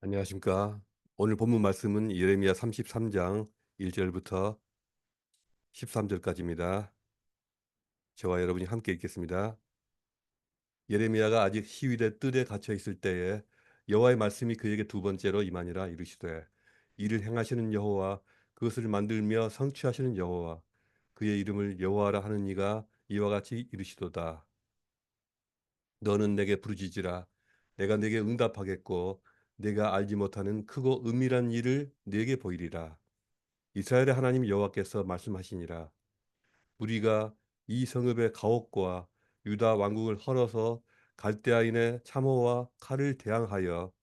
안녕하십니까. 오늘 본문 말씀은 예레미야 33장 1절부터 13절까지입니다. 저와 여러분이 함께 읽겠습니다. 예레미야가 아직 시위대 뜰에 갇혀 있을 때에 여호와의 말씀이 그에게 두 번째로 임하니라. 이르시되 이를 행하시는 여호와, 그것을 만들며 성취하시는 여호와, 그의 이름을 여호와라 하는 이가 이와 같이 이르시도다. 너는 내게 부르짖으라. 내가 내게 응답하겠고 내가 알지 못하는 크고 은밀한 일을 네게 보이리라. 이스라엘의 하나님 여호와께서 말씀하시니라. 우리가 이 성읍의 가옥과 유다 왕국을 헐어서 갈대아인의 참호와 칼을 대항하여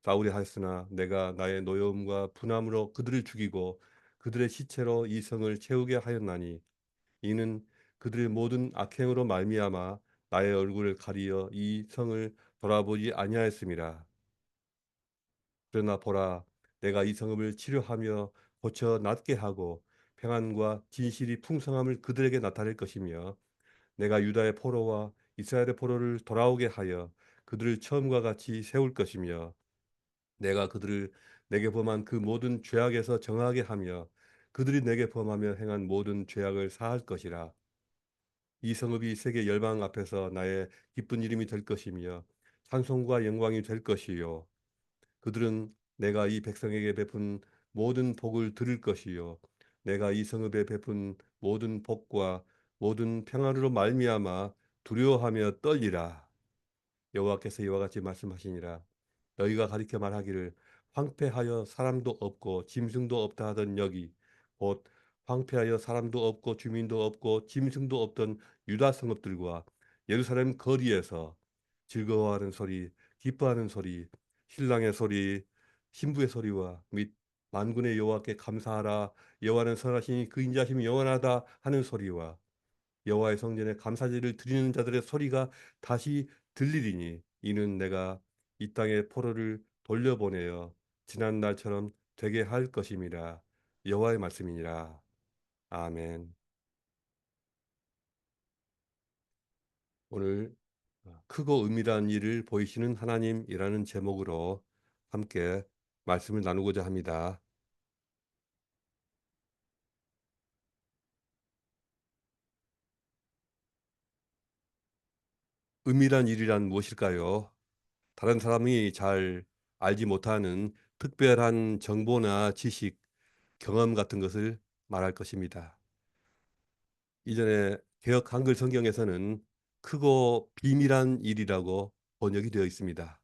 싸우려 하였으나 내가 나의 노여움과 분함으로 그들을 죽이고 그들의 시체로 이 성을 채우게 하였나니, 이는 그들의 모든 악행으로 말미암아 나의 얼굴을 가리어 이 성을 돌아보지 아니하였음이라. 그러나 보라, 내가 이 성읍을 치료하며 고쳐 낫게 하고 평안과 진실이 풍성함을 그들에게 나타낼 것이며, 내가 유다의 포로와 이스라엘의 포로를 돌아오게 하여 그들을 처음과 같이 세울 것이며, 내가 그들을 내게 범한 그 모든 죄악에서 정하게 하며 그들이 내게 범하며 행한 모든 죄악을 사할 것이라. 이 성읍이 세계 열방 앞에서 나의 기쁜 이름이 될 것이며 찬송과 영광이 될 것이요, 그들은 내가 이 백성에게 베푼 모든 복을 들을 것이요, 내가 이 성읍에 베푼 모든 복과 모든 평안으로 말미암아 두려워하며 떨리라. 여호와께서 이와 같이 말씀하시니라. 너희가 가리켜 말하기를 황폐하여 사람도 없고 짐승도 없다 하던 여기, 곧 황폐하여 사람도 없고 주민도 없고 짐승도 없던 유다 성읍들과 예루살렘 거리에서 즐거워하는 소리, 기뻐하는 소리, 신랑의 소리, 신부의 소리와 및 만군의 여호와께 감사하라, 여호와는 선하시니 그 인자심이 영원하다 하는 소리와 여호와의 성전에 감사제를 드리는 자들의 소리가 다시 들리리니, 이는 내가 이 땅에 포로를 돌려보내어 지난 날처럼 되게 할 것임이라. 여호와의 말씀이니라. 아멘. 오늘 크고 은밀한 일을 보이시는 하나님이라는 제목으로 함께 말씀을 나누고자 합니다. 은밀한 일이란 무엇일까요? 다른 사람이 잘 알지 못하는 특별한 정보나 지식, 경험 같은 것을 말할 것입니다. 이전에 개역 한글 성경에서는 크고 비밀한 일이라고 번역이 되어 있습니다.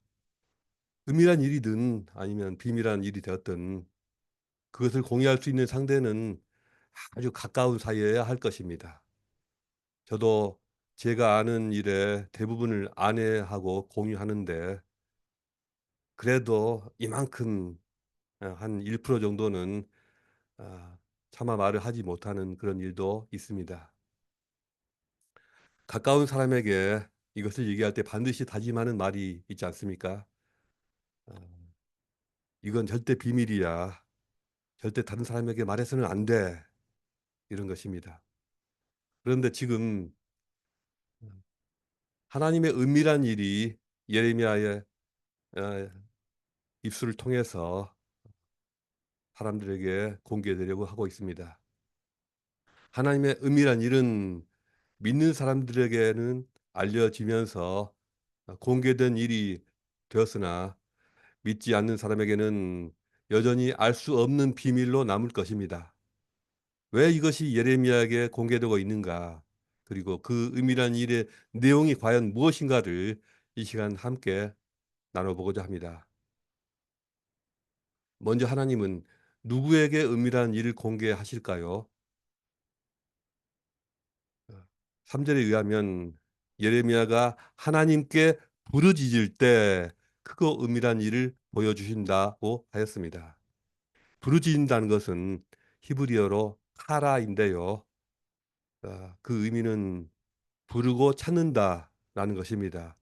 은밀한 일이든 아니면 비밀한 일이 되었든 그것을 공유할 수 있는 상대는 아주 가까운 사이여야 할 것입니다. 저도 제가 아는 일의 대부분을 아내하고 공유하는데, 그래도 이만큼 한 1% 정도는 아, 차마 말을 하지 못하는 그런 일도 있습니다. 가까운 사람에게 이것을 얘기할 때 반드시 다짐하는 말이 있지 않습니까? 어, 이건 절대 비밀이야. 절대 다른 사람에게 말해서는 안 돼. 이런 것입니다. 그런데 지금 하나님의 은밀한 일이 예레미야의 어, 입술을 통해서 사람들에게 공개되려고 하고 있습니다. 하나님의 은밀한 일은 믿는 사람들에게는 알려지면서 공개된 일이 되었으나, 믿지 않는 사람에게는 여전히 알 수 없는 비밀로 남을 것입니다. 왜 이것이 예레미야에게 공개되고 있는가? 그리고 그 은밀한 일의 내용이 과연 무엇인가를 이 시간 함께 나눠보고자 합니다. 먼저 하나님은 누구에게 은밀한 일을 공개하실까요? 3절에 의하면 예레미야가 하나님께 부르짖을 때 크고 은밀한 일을 보여주신다고 하였습니다. 부르짖는다는 것은 히브리어로 카라인데요. 그 의미는 부르고 찾는다라는 것입니다.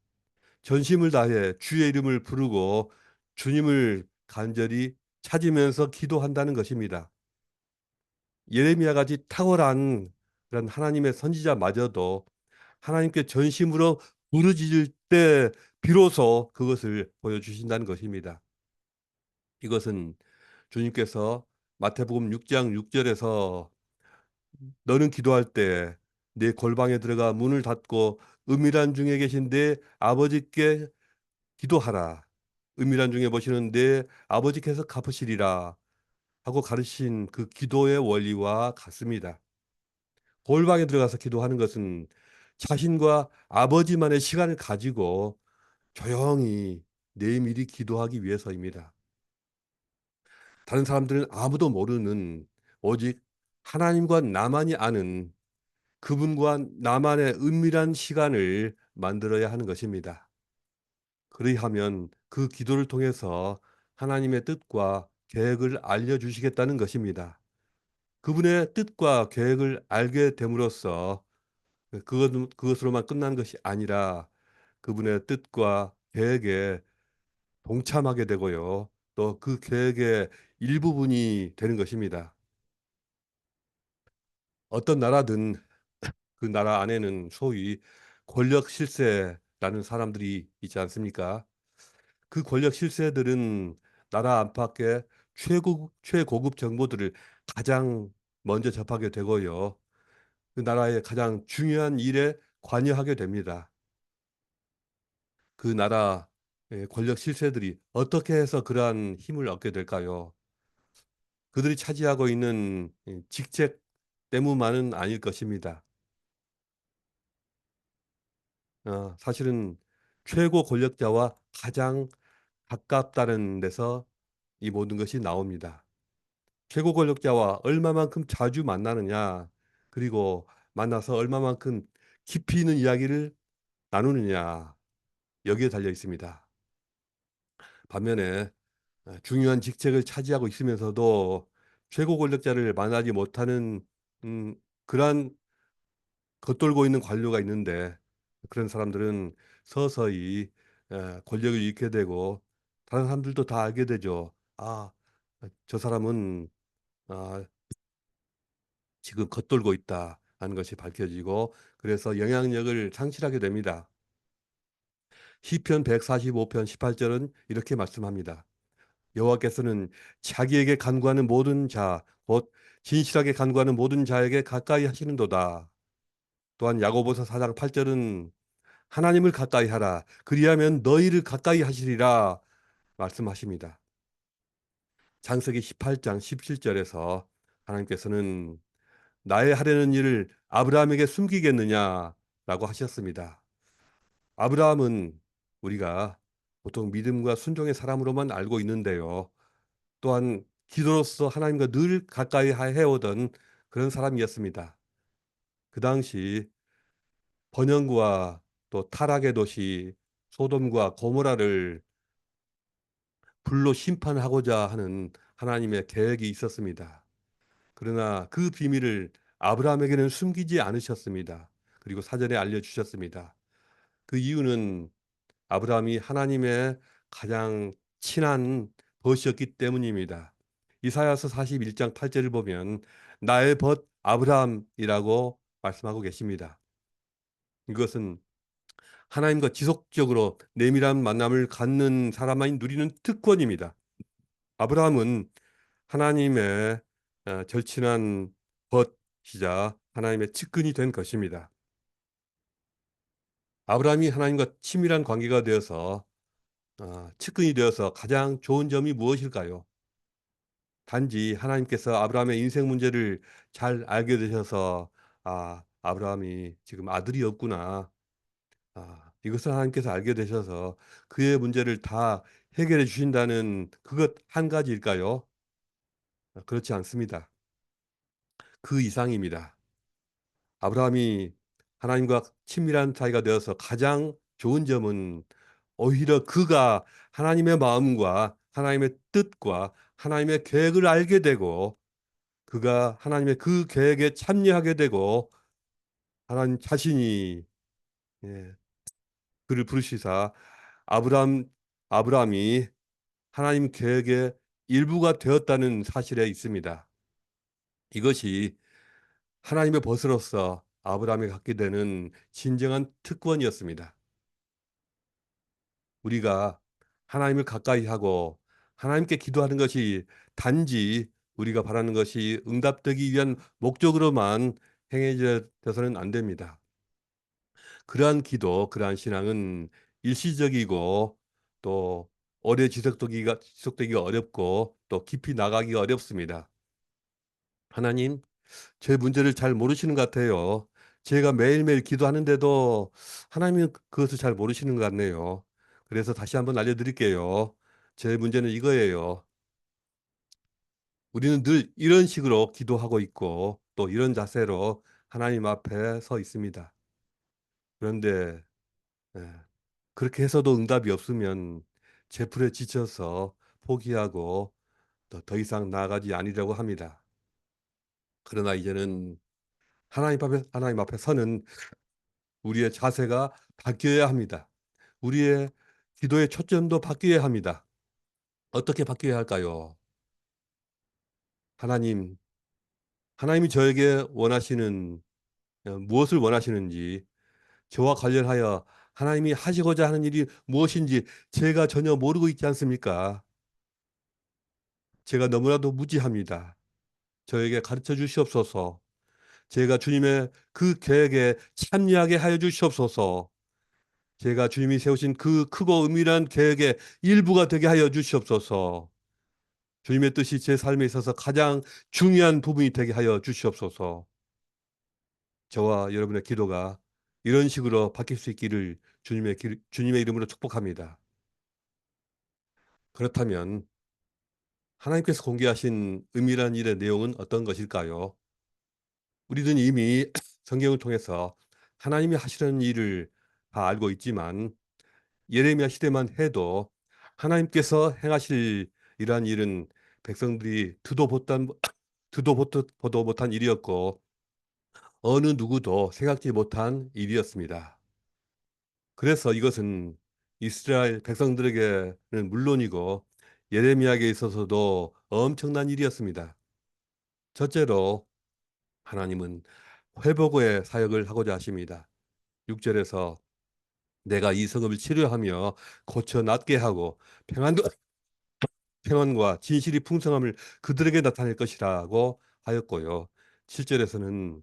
전심을 다해 주의 이름을 부르고 주님을 간절히 찾으면서 기도한다는 것입니다. 예레미야 같이 탁월한 그런 하나님의 선지자마저도 하나님께 전심으로 부르짖을 때 비로소 그것을 보여주신다는 것입니다. 이것은 주님께서 마태복음 6장 6절에서 너는 기도할 때 내 골방에 들어가 문을 닫고 은밀한 중에 계신 내 아버지께 기도하라. 은밀한 중에 보시는 내 아버지께서 갚으시리라 하고 가르친 그 기도의 원리와 같습니다. 골방에 들어가서 기도하는 것은 자신과 아버지만의 시간을 가지고 조용히 내밀히 기도하기 위해서입니다. 다른 사람들은 아무도 모르는 오직 하나님과 나만이 아는 그분과 나만의 은밀한 시간을 만들어야 하는 것입니다. 그리하면 그 기도를 통해서 하나님의 뜻과 계획을 알려주시겠다는 것입니다. 그분의 뜻과 계획을 알게 됨으로써 그것으로만 끝난 것이 아니라 그분의 뜻과 계획에 동참하게 되고요. 또 그 계획의 일부분이 되는 것입니다. 어떤 나라든 그 나라 안에는 소위 권력 실세라는 사람들이 있지 않습니까? 그 권력 실세들은 나라 안팎의 최고급 정보들을 가장 먼저 접하게 되고요. 그 나라의 가장 중요한 일에 관여하게 됩니다. 그 나라 권력 실세들이 어떻게 해서 그러한 힘을 얻게 될까요? 그들이 차지하고 있는 직책 때문만은 아닐 것입니다. 사실은 최고 권력자와 가장 가깝다는 데서 이 모든 것이 나옵니다. 최고 권력자와 얼마만큼 자주 만나느냐, 그리고 만나서 얼마만큼 깊이 있는 이야기를 나누느냐, 여기에 달려 있습니다. 반면에 중요한 직책을 차지하고 있으면서도 최고 권력자를 만나지 못하는 그러한 겉돌고 있는 관료가 있는데 그런 사람들은 서서히 권력을 잃게 되고 다른 사람들도 다 알게 되죠. 저 사람은 아, 지금 겉돌고 있다 하는 것이 밝혀지고 그래서 영향력을 상실하게 됩니다. 시편 145편 18절은 이렇게 말씀합니다. 여호와께서는 자기에게 간구하는 모든 자, 곧 진실하게 간구하는 모든 자에게 가까이 하시는도다. 또한 야고보서 4장 8절은 하나님을 가까이 하라. 그리하면 너희를 가까이 하시리라 말씀하십니다. 창세기 18장 17절에서 하나님께서는 나의 하려는 일을 아브라함에게 숨기겠느냐라고 하셨습니다. 아브라함은 우리가 보통 믿음과 순종의 사람으로만 알고 있는데요. 또한 기도로서 하나님과 늘 가까이 해오던 그런 사람이었습니다. 그 당시 번영과 또 타락의 도시 소돔과 고모라를 불로 심판하고자 하는 하나님의 계획이 있었습니다. 그러나 그 비밀을 아브라함에게는 숨기지 않으셨습니다. 그리고 사전에 알려주셨습니다. 그 이유는 아브라함이 하나님의 가장 친한 벗이었기 때문입니다. 이사야서 41장 8절을 보면 나의 벗 아브라함이라고 말씀하고 계십니다. 이것은 하나님과 지속적으로 내밀한 만남을 갖는 사람만이 누리는 특권입니다. 아브라함은 하나님의 절친한 벗이자 하나님의 측근이 된 것입니다. 아브라함이 하나님과 친밀한 관계가 되어서 측근이 되어서 가장 좋은 점이 무엇일까요? 단지 하나님께서 아브라함의 인생 문제를 잘 알게 되셔서 아브라함이 지금 아들이 없구나. 이것을 하나님께서 알게 되셔서 그의 문제를 다 해결해 주신다는 그것 한 가지일까요? 그렇지 않습니다. 그 이상입니다. 아브라함이 하나님과 친밀한 사이가 되어서 가장 좋은 점은 오히려 그가 하나님의 마음과 하나님의 뜻과 하나님의 계획을 알게 되고 그가 하나님의 그 계획에 참여하게 되고 하나님 자신이 예, 그를 부르시사 아브람 아브라함이 하나님 계획의 일부가 되었다는 사실에 있습니다. 이것이 하나님의 벗으로서 아브라함이 갖게 되는 진정한 특권이었습니다. 우리가 하나님을 가까이 하고 하나님께 기도하는 것이 단지 우리가 바라는 것이 응답되기 위한 목적으로만 행해져서는 안 됩니다. 그러한 기도, 그러한 신앙은 일시적이고 또 오래 지속되기가 어렵고 또 깊이 나가기가 어렵습니다. 하나님, 제 문제를 잘 모르시는 것 같아요. 제가 매일매일 기도하는데도 하나님은 그것을 잘 모르시는 것 같네요. 그래서 다시 한번 알려드릴게요. 제 문제는 이거예요. 우리는 늘 이런 식으로 기도하고 있고 또 이런 자세로 하나님 앞에 서 있습니다. 그런데 예, 그렇게 해서도 응답이 없으면 제풀에 지쳐서 포기하고 더 이상 나아가지 아니려고 합니다. 그러나 이제는 하나님 앞에 서는 우리의 자세가 바뀌어야 합니다. 우리의 기도의 초점도 바뀌어야 합니다. 어떻게 바뀌어야 할까요? 하나님, 하나님이 저에게 원하시는 무엇을 원하시는지 저와 관련하여 하나님이 하시고자 하는 일이 무엇인지 제가 전혀 모르고 있지 않습니까? 제가 너무나도 무지합니다. 저에게 가르쳐 주시옵소서. 제가 주님의 그 계획에 참여하게 하여 주시옵소서. 제가 주님이 세우신 그 크고 은밀한 계획의 일부가 되게 하여 주시옵소서. 주님의 뜻이 제 삶에 있어서 가장 중요한 부분이 되게 하여 주시옵소서. 저와 여러분의 기도가 이런 식으로 바뀔 수 있기를 주님의 이름으로 축복합니다. 그렇다면 하나님께서 공개하신 은밀한 일의 내용은 어떤 것일까요? 우리는 이미 성경을 통해서 하나님이 하시는 일을 다 알고 있지만 예레미야 시대만 해도 하나님께서 행하실 이러한 일은 백성들이 보도 못한 일이었고 어느 누구도 생각지 못한 일이었습니다. 그래서 이것은 이스라엘 백성들에게는 물론이고 예레미야에게 있어서도 엄청난 일이었습니다. 첫째로 하나님은 회복의 사역을 하고자 하십니다. 6절에서 내가 이 성읍을 치료하며 고쳐 낫게 하고 평안과 진실이 풍성함을 그들에게 나타낼 것이라고 하였고요. 7절에서는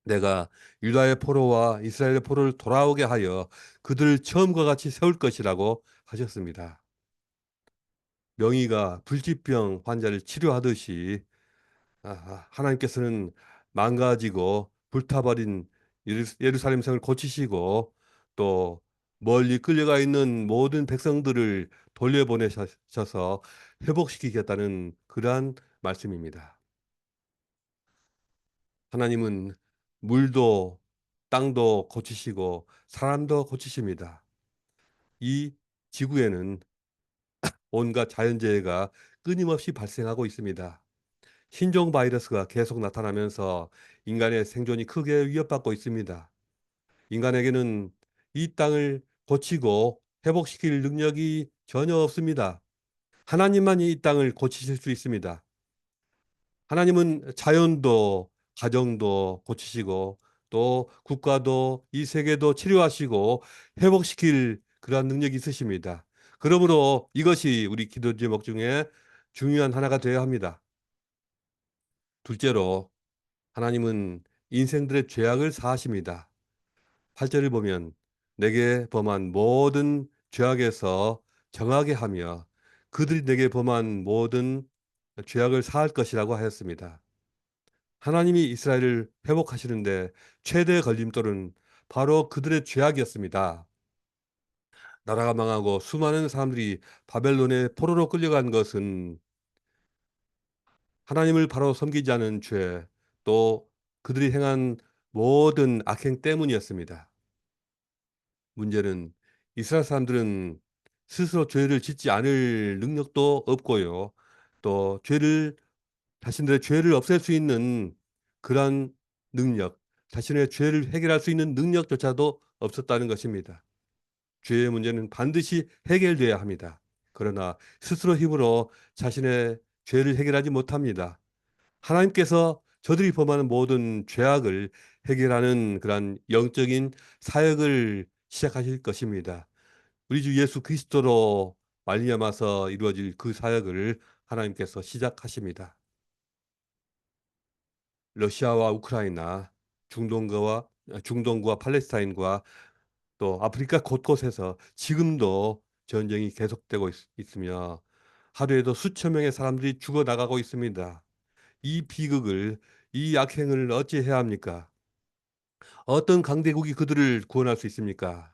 내가 유다의 포로와 이스라엘의 포로를 돌아오게 하여 그들을 처음과 같이 세울 것이라고 하셨습니다. 명의가 불치병 환자를 치료하듯이 하나님께서는 망가지고 불타버린 예루살렘 성을 고치시고 또 멀리 끌려가 있는 모든 백성들을 돌려보내셔서 회복시키겠다는 그러한 말씀입니다. 하나님은 물도 땅도 고치시고 사람도 고치십니다. 이 지구에는 온갖 자연재해가 끊임없이 발생하고 있습니다. 신종 바이러스가 계속 나타나면서 인간의 생존이 크게 위협받고 있습니다. 인간에게는 이 땅을 고치고 회복시킬 능력이 전혀 없습니다. 하나님만이 이 땅을 고치실 수 있습니다. 하나님은 자연도 가정도 고치시고 또 국가도 이 세계도 치료하시고 회복시킬 그러한 능력이 있으십니다. 그러므로 이것이 우리 기도 제목 중에 중요한 하나가 되어야 합니다. 둘째로 하나님은 인생들의 죄악을 사하십니다. 8절을 보면 내게 범한 모든 죄악에서 정하게 하며 그들이 내게 범한 모든 죄악을 사할 것이라고 하였습니다. 하나님이 이스라엘을 회복하시는데 최대 걸림돌은 바로 그들의 죄악이었습니다. 나라가 망하고 수많은 사람들이 바벨론의 포로로 끌려간 것은 하나님을 바로 섬기지 않은 죄, 또 그들이 행한 모든 악행 때문이었습니다. 문제는 이스라엘 사람들은 스스로 죄를 짓지 않을 능력도 없고요. 또 자신들의 죄를 없앨 수 있는 그러한 능력, 자신의 죄를 해결할 수 있는 능력조차도 없었다는 것입니다. 죄의 문제는 반드시 해결돼야 합니다. 그러나 스스로 힘으로 자신의 죄를 해결하지 못합니다. 하나님께서 저들이 범하는 모든 죄악을 해결하는 그러한 영적인 사역을 시작하실 것입니다. 우리 주 예수 그리스도로 말미암아서 이루어질 그 사역을 하나님께서 시작하십니다. 러시아와 우크라이나, 중동과 팔레스타인과 또 아프리카 곳곳에서 지금도 전쟁이 계속되고 있으며 하루에도 수천 명의 사람들이 죽어나가고 있습니다. 이 비극을, 이 악행을 어찌해야 합니까? 어떤 강대국이 그들을 구원할 수 있습니까?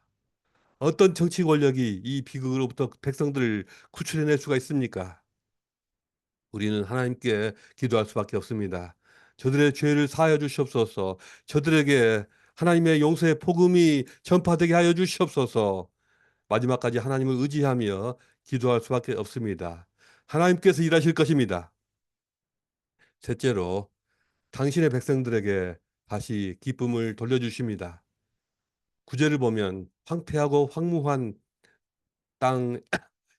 어떤 정치 권력이 이 비극으로부터 백성들을 구출해낼 수가 있습니까? 우리는 하나님께 기도할 수밖에 없습니다. 저들의 죄를 사하여 주시옵소서. 저들에게 하나님의 용서의 복음이 전파되게 하여 주시옵소서. 마지막까지 하나님을 의지하며 기도할 수밖에 없습니다. 하나님께서 일하실 것입니다. 셋째로, 당신의 백성들에게 다시 기쁨을 돌려주십니다. 구절을 보면 황폐하고 황무한 땅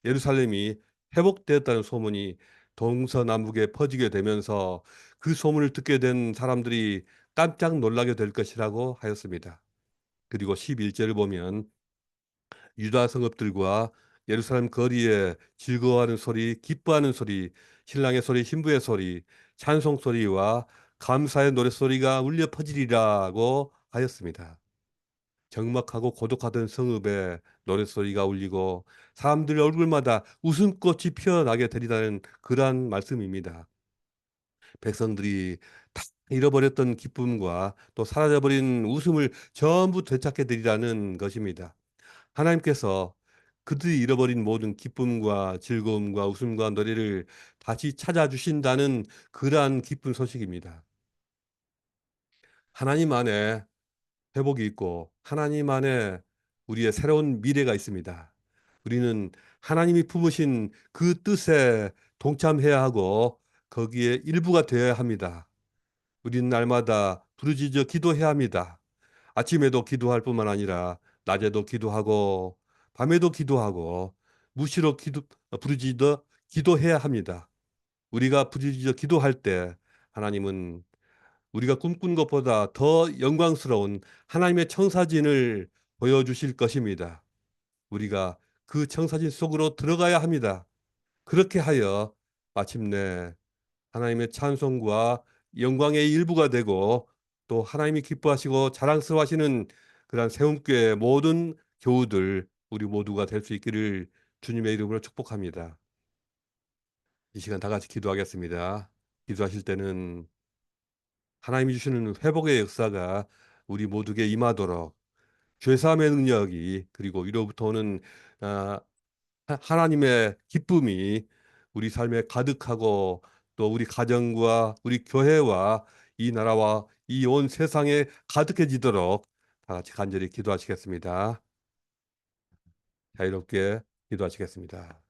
예루살렘이 회복되었다는 소문이 동서남북에 퍼지게 되면서 그 소문을 듣게 된 사람들이 깜짝 놀라게 될 것이라고 하였습니다. 그리고 11절을 보면 유다 성읍들과 예루살렘 거리에 즐거워하는 소리, 기뻐하는 소리, 신랑의 소리, 신부의 소리, 찬송 소리와 감사의 노랫소리가 울려 퍼지리라고 하였습니다. 적막하고 고독하던 성읍에 노랫소리가 울리고 사람들 얼굴마다 웃음꽃이 피어나게 되리라는 그러한 말씀입니다. 백성들이 다 잃어버렸던 기쁨과 또 사라져버린 웃음을 전부 되찾게 되리라는 것입니다. 하나님께서 그들이 잃어버린 모든 기쁨과 즐거움과 웃음과 노래를 다시 찾아주신다는 그러한 기쁜 소식입니다. 하나님 안에 회복이 있고 하나님 안에 우리의 새로운 미래가 있습니다. 우리는 하나님이 품으신 그 뜻에 동참해야 하고 거기에 일부가 되어야 합니다. 우리는 날마다 부르짖어 기도해야 합니다. 아침에도 기도할 뿐만 아니라 낮에도 기도하고 밤에도 기도하고 무시로 부르짖어 기도해야 합니다. 우리가 부르짖어 기도할 때 하나님은 우리가 꿈꾼 것보다 더 영광스러운 하나님의 청사진을 보여주실 것입니다. 우리가 그 청사진 속으로 들어가야 합니다. 그렇게 하여 마침내 하나님의 찬송과 영광의 일부가 되고 또 하나님이 기뻐하시고 자랑스러워하시는 그러한 세움교회의 모든 교우들 우리 모두가 될 수 있기를 주님의 이름으로 축복합니다. 이 시간 다 같이 기도하겠습니다. 기도하실 때는 하나님이 주시는 회복의 역사가 우리 모두에게 임하도록 죄사함의 능력이 그리고 위로부터 오는 아, 하나님의 기쁨이 우리 삶에 가득하고 또 우리 가정과 우리 교회와 이 나라와 이 온 세상에 가득해지도록 다 같이 간절히 기도하시겠습니다. 자유롭게 기도하시겠습니다.